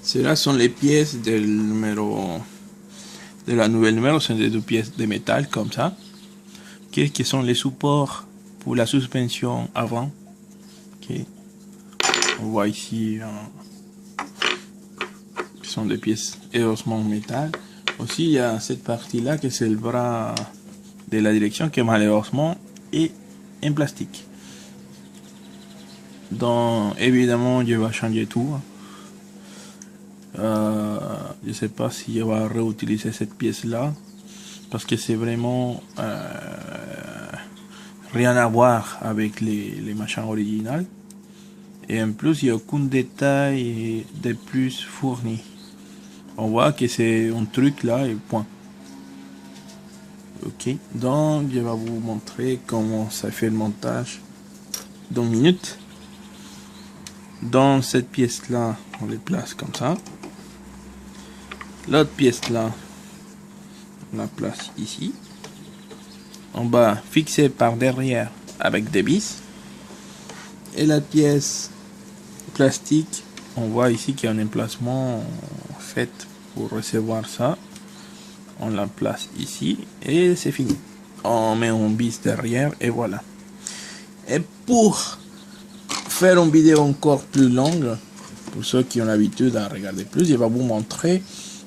Celles-là sont les pièces de la nouvelle numéro. Ce sont des deux pièces de métal comme ça. Qui sont les supports pour la suspension avant. Okay. On voit ici qui sont des pièces heureusement en métal. Aussi, il y a cette partie-là que c'est le bras de la direction qui malheureusement est en plastique. Donc, évidemment, je vais changer tout. Je sais pas si je vais réutiliser cette pièce-là parce que c'est vraiment rien à voir avec les machins originales. Et en plus, il n'y a aucun détail de plus fourni. On voit que c'est un truc là et point. Ok, donc je vais vous montrer comment ça fait le montage dans une minute. Dans cette pièce là, on les place comme ça. L'autre pièce là, on la place ici. En bas, fixée par derrière avec des vis. Et la pièce plastique, on voit ici qu'il y a un emplacement fait pour recevoir ça. On la place ici et c'est fini. On met un vis derrière et voilà. Et pour faire une vidéo encore plus longue, pour ceux qui ont l'habitude à regarder plus, je vais vous montrer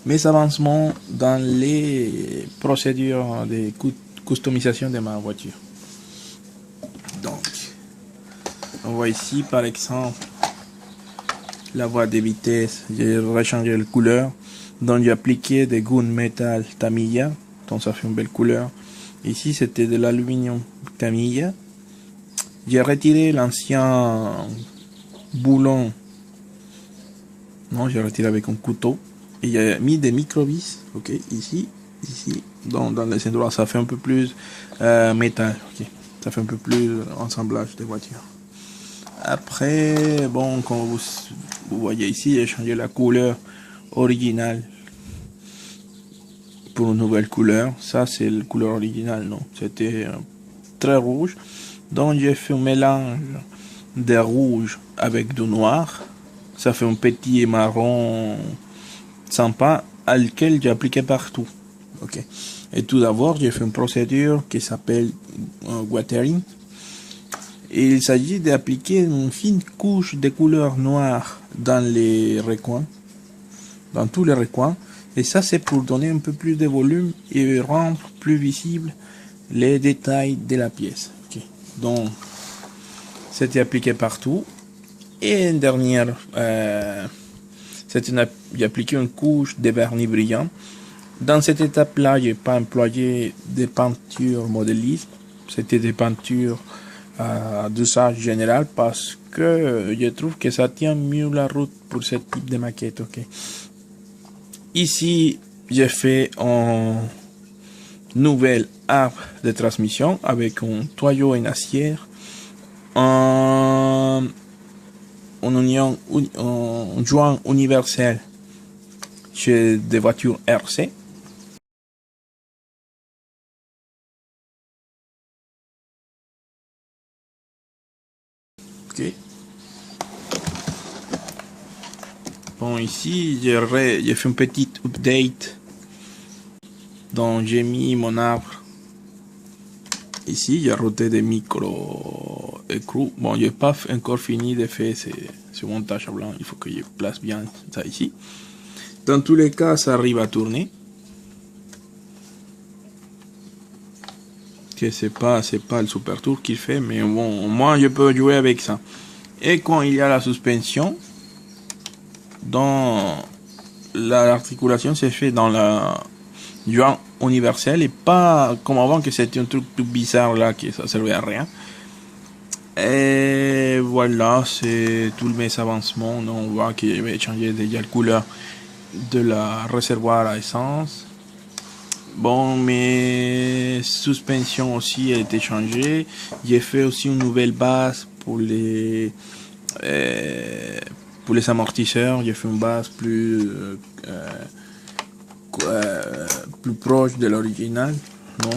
mes avancements dans les procédures de customisation de ma voiture. Donc, on voit ici par exemple la voie de vitesse. J'ai rechangé la couleur. Donc j'ai appliqué des gunmetal Tamiya. Donc ça fait une belle couleur. Ici c'était de l'aluminium Tamiya. J'ai retiré l'ancien boulon. Non, j'ai retiré avec un couteau. Et j'ai mis des micro-vis. Ok, ici, dans les endroits, ça fait un peu plus métal. Ok, ça fait un peu plus ensemblage des voitures. Après, bon, comme vous voyez ici, j'ai changé la couleur originale pour une nouvelle couleur. Ça, c'est la couleur originale, non? C'était très rouge. Donc, j'ai fait un mélange de rouge avec du noir. Ça fait un petit marron sympa à lequel j'ai appliqué partout. Ok. Et tout d'abord, j'ai fait une procédure qui s'appelle watering. Et il s'agit d'appliquer une fine couche de couleur noire dans les recoins, dans tous les recoins. Et ça, c'est pour donner un peu plus de volume et rendre plus visible les détails de la pièce. Okay. Donc, c'était appliqué partout. Et une dernière, j'ai appliqué une couche de vernis brillant. Dans cette étape-là, je n'ai pas employé des peintures modélistes. C'était des peintures d'usage général parce que je trouve que ça tient mieux la route pour ce type de maquette. Okay. Ici, j'ai fait un nouvel arbre de transmission avec un tuyau en acier, un joint universel chez des voitures RC. Okay. Bon, ici, j'ai fait un petit update. Donc, j'ai mis mon arbre. Ici, j'ai rajouté des micro-écrous. Bon, je n'ai pas encore fini de faire ce montage à blanc. Il faut que je place bien ça ici. Dans tous les cas, ça arrive à tourner. Que c'est pas le super tour qu'il fait, mais bon, moi je peux jouer avec ça. Et quand il y a la suspension, dans l'articulation c'est fait dans la joint universel et pas comme avant que c'était un truc tout bizarre là que ça servait à rien. Et voilà, c'est tous mes avancements. On voit que je vais changer déjà la couleur de la réservoir à essence. Bon, mes suspensions aussi a été changées. J'ai fait aussi une nouvelle base pour les amortisseurs. J'ai fait une base plus proche de l'original. Non?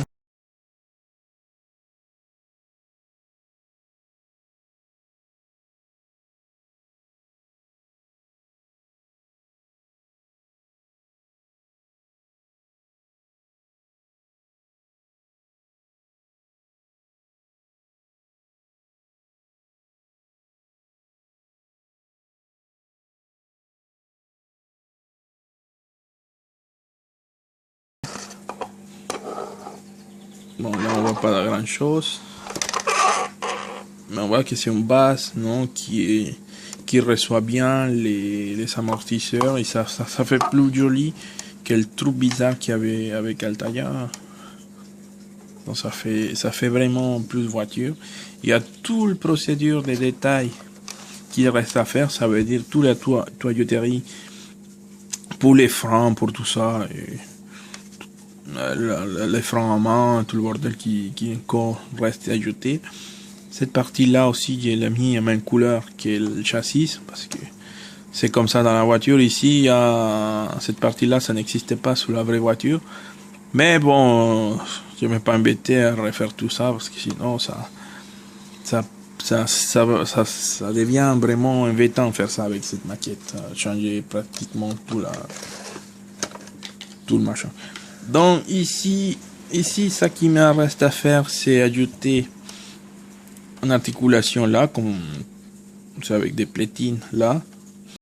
Bon, là on voit pas grand chose. Mais on voit que c'est une base, non, qui reçoit bien les amortisseurs et ça fait plus joli que le trou bizarre qu'il y avait avec Altaïa. Donc ça fait vraiment plus voiture. Il y a tout le procédure des détails qui reste à faire, ça veut dire toute la toyauterie pour les freins, pour tout ça, et les freins à main, tout le bordel qui encore reste ajouté. Cette partie-là aussi, j'ai mis la même couleur que le châssis, parce que c'est comme ça dans la voiture. Ici, cette partie-là, ça n'existait pas sur la vraie voiture. Mais bon, je ne vais pas embêter à refaire tout ça, parce que sinon, ça devient vraiment embêtant faire ça avec cette maquette. Changer pratiquement tout le machin. Donc ici, ça qui me reste à faire, c'est ajouter une articulation là, comme c'est avec des plétines là,